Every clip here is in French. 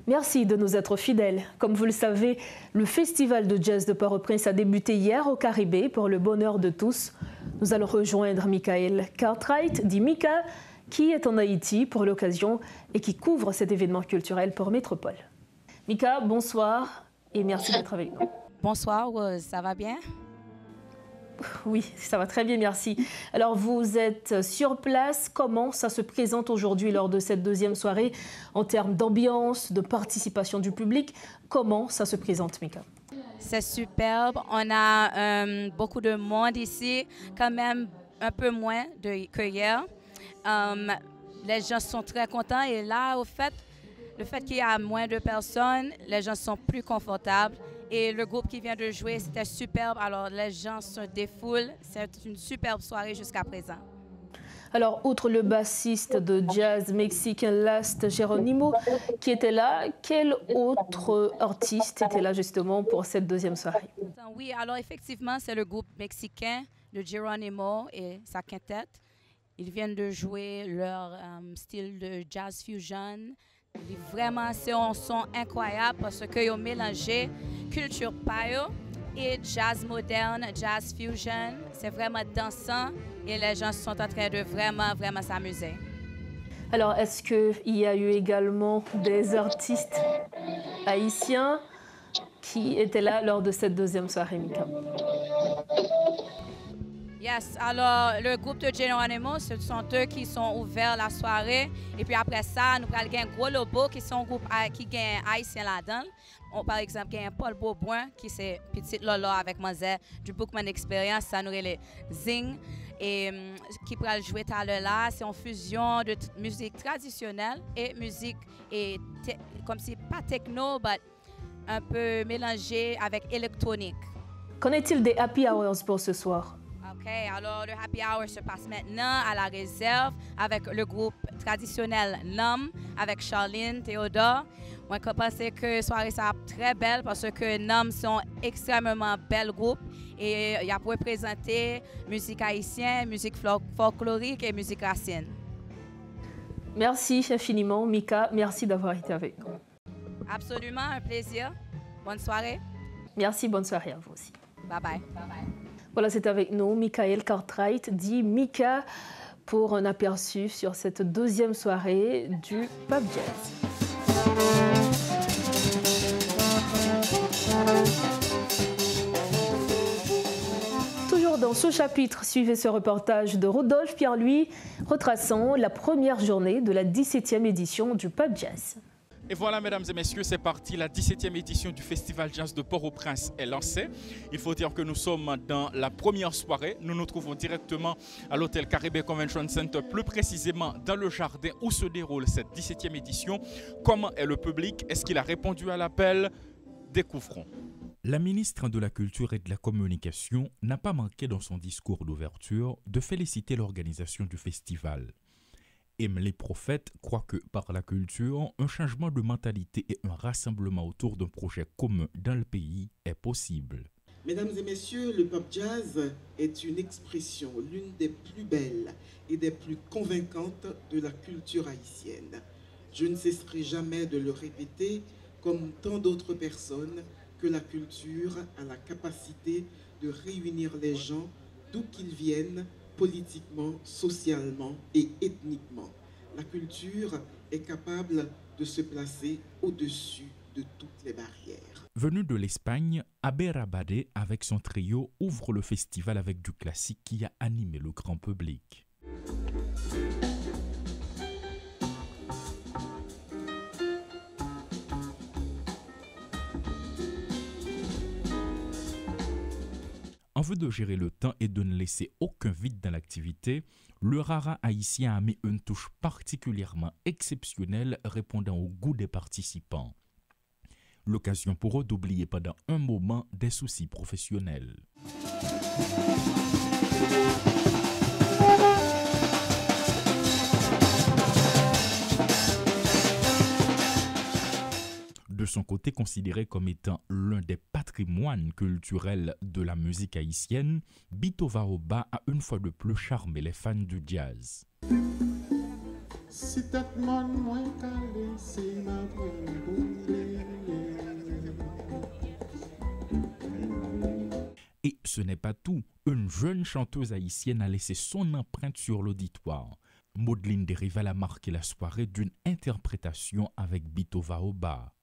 Merci de nous être fidèles. Comme vous le savez, le Festival de jazz de Port-au-Prince a débuté hier au Caribé pour le bonheur de tous. Nous allons rejoindre Michael Cartwright, dit Mika, qui est en Haïti pour l'occasion et qui couvre cet événement culturel pour Métropole. Mika, bonsoir et merci d'être avec nous. Bonsoir, ça va bien? Oui, ça va très bien, merci. Alors, vous êtes sur place. Comment ça se présente aujourd'hui lors de cette deuxième soirée en termes d'ambiance, de participation du public? Comment ça se présente, Mika? C'est superbe. On a beaucoup de monde ici, quand même un peu moins que hier. Les gens sont très contents et là, le fait qu'il y a moins de personnes, les gens sont plus confortables. Et le groupe qui vient de jouer, c'était superbe. Alors, les gens se défoulent. C'est une superbe soirée jusqu'à présent. Alors, outre le bassiste de jazz mexicain Last Geronimo qui était là, quel autre artiste était là justement pour cette deuxième soirée? Oui, alors effectivement, c'est le groupe mexicain de Geronimo et sa quintette. Ils viennent de jouer leur style de jazz fusion. Vraiment, c'est un son incroyable parce qu'ils ont mélangé culture payo et jazz moderne, jazz fusion. C'est vraiment dansant et les gens sont en train de vraiment s'amuser. Alors, est-ce qu'il y a eu également des artistes haïtiens qui étaient là lors de cette deuxième soirée, Mika? Yes, alors le groupe de Geronimo, ce sont eux qui sont ouverts la soirée. Et puis après ça, nous allons gagner un gros lobo qui sont un groupe qui gagne haïtien là-dedans. Par exemple, il y a Paul Beauboin qui c'est Petite Lolo avec Manzé du Bookman Experience, ça nous les Zing. Et qui pourra jouer tout à l'heure là, c'est une fusion de musique traditionnelle et musique comme si pas techno, mais un peu mélangée avec électronique. Qu'en est-il des happy hours pour ce soir? OK, alors le happy hour se passe maintenant à la réserve avec le groupe traditionnel NAM, avec Charline, Théodore. Moi, je pense que la soirée sera très belle parce que NAM sont extrêmement bel groupe et il y a pour présenter musique haïtienne, musique folklorique et musique racine. Merci infiniment, Mika. Merci d'avoir été avec nous. Absolument, un plaisir. Bonne soirée. Merci, bonne soirée à vous aussi. Bye bye. Bye bye. Voilà, c'est avec nous Michael Cartwright, dit Mika, pour un aperçu sur cette deuxième soirée du Pub Jazz. Toujours dans ce chapitre, suivez ce reportage de Rodolphe Pierre-Louis, retraçant la première journée de la 17e édition du Pub Jazz. Et voilà, mesdames et messieurs, c'est parti. La 17e édition du Festival Jazz de Port-au-Prince est lancée. Il faut dire que nous sommes dans la première soirée. Nous nous trouvons directement à l'hôtel Caribé Convention Center, plus précisément dans le jardin où se déroule cette 17e édition. Comment est le public? Est-ce qu'il a répondu à l'appel? Découvrons. La ministre de la Culture et de la Communication n'a pas manqué dans son discours d'ouverture de féliciter l'organisation du festival. Emily Prophète croit que par la culture, un changement de mentalité et un rassemblement autour d'un projet commun dans le pays est possible. Mesdames et messieurs, le pop jazz est une expression, l'une des plus belles et des plus convaincantes de la culture haïtienne. Je ne cesserai jamais de le répéter, comme tant d'autres personnes, que la culture a la capacité de réunir les gens d'où qu'ils viennent, politiquement, socialement et ethniquement. La culture est capable de se placer au-dessus de toutes les barrières. Venu de l'Espagne, Abé Rabadé, avec son trio, ouvre le festival avec du classique qui a animé le grand public. En vue de gérer le temps et de ne laisser aucun vide dans l'activité, le Rara haïtien a mis une touche particulièrement exceptionnelle répondant au goût des participants. L'occasion pour eux d'oublier pendant un moment des soucis professionnels. De son côté, considéré comme étant l'un des patrimoines culturels de la musique haïtienne, Bito Vaoba a une fois de plus charmé les fans du jazz. Si tout le monde moins calé, c'est ma bonne. Ce n'est pas tout. Une jeune chanteuse haïtienne a laissé son empreinte sur l'auditoire. Maudline Derival a marqué la soirée d'une interprétation avec Bitova Oba.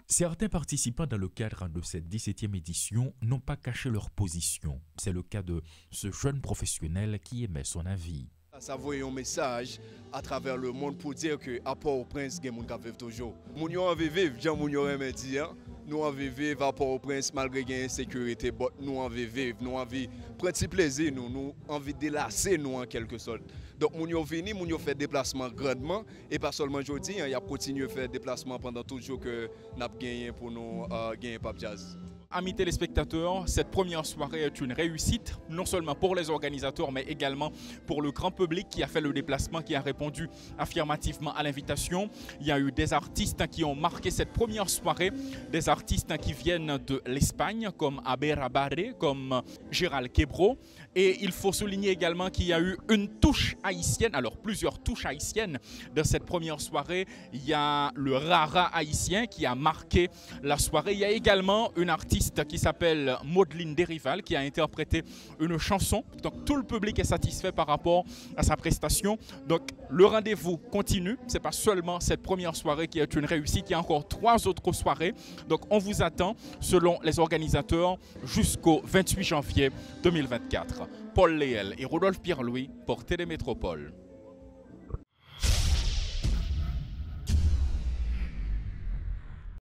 Certains participants dans le cadre de cette 17e édition n'ont pas caché leur position. C'est le cas de ce jeune professionnel qui émet son avis. Ça voit un message à travers le monde pour dire que à Port-au-Prince, il y a des gens qui vivent toujours. Nous avons vécu, Jean Mounio aime dire, nous avons vécu à Port-au-Prince malgré l'insécurité, nous avons vécu, nous avons pris petit plaisir, nous avons envie de délasser nous en quelque sorte. Donc nous avons venu, nous avons fait déplacement grandement et pas seulement aujourd'hui, il y a continué à faire déplacement pendant tout le jour que nous avons gagné pour nous gagner Pape Jazz. Amis téléspectateurs, cette première soirée est une réussite, non seulement pour les organisateurs, mais également pour le grand public qui a fait le déplacement, qui a répondu affirmativement à l'invitation. Il y a eu des artistes qui ont marqué cette première soirée, des artistes qui viennent de l'Espagne, comme Abera Barré, comme Gérald Quebro. Et il faut souligner également qu'il y a eu une touche haïtienne, alors plusieurs touches haïtiennes dans cette première soirée. Il y a le Rara haïtien qui a marqué la soirée. Il y a également une artiste qui s'appelle Maudline Derival qui a interprété une chanson. Donc tout le public est satisfait par rapport à sa prestation. Donc le rendez-vous continue. Ce n'est pas seulement cette première soirée qui est une réussite. Il y a encore 3 autres soirées. Donc on vous attend, selon les organisateurs, jusqu'au 28 janvier 2024. Paul Léel et Rodolphe Pierre-Louis pour Télémétropole.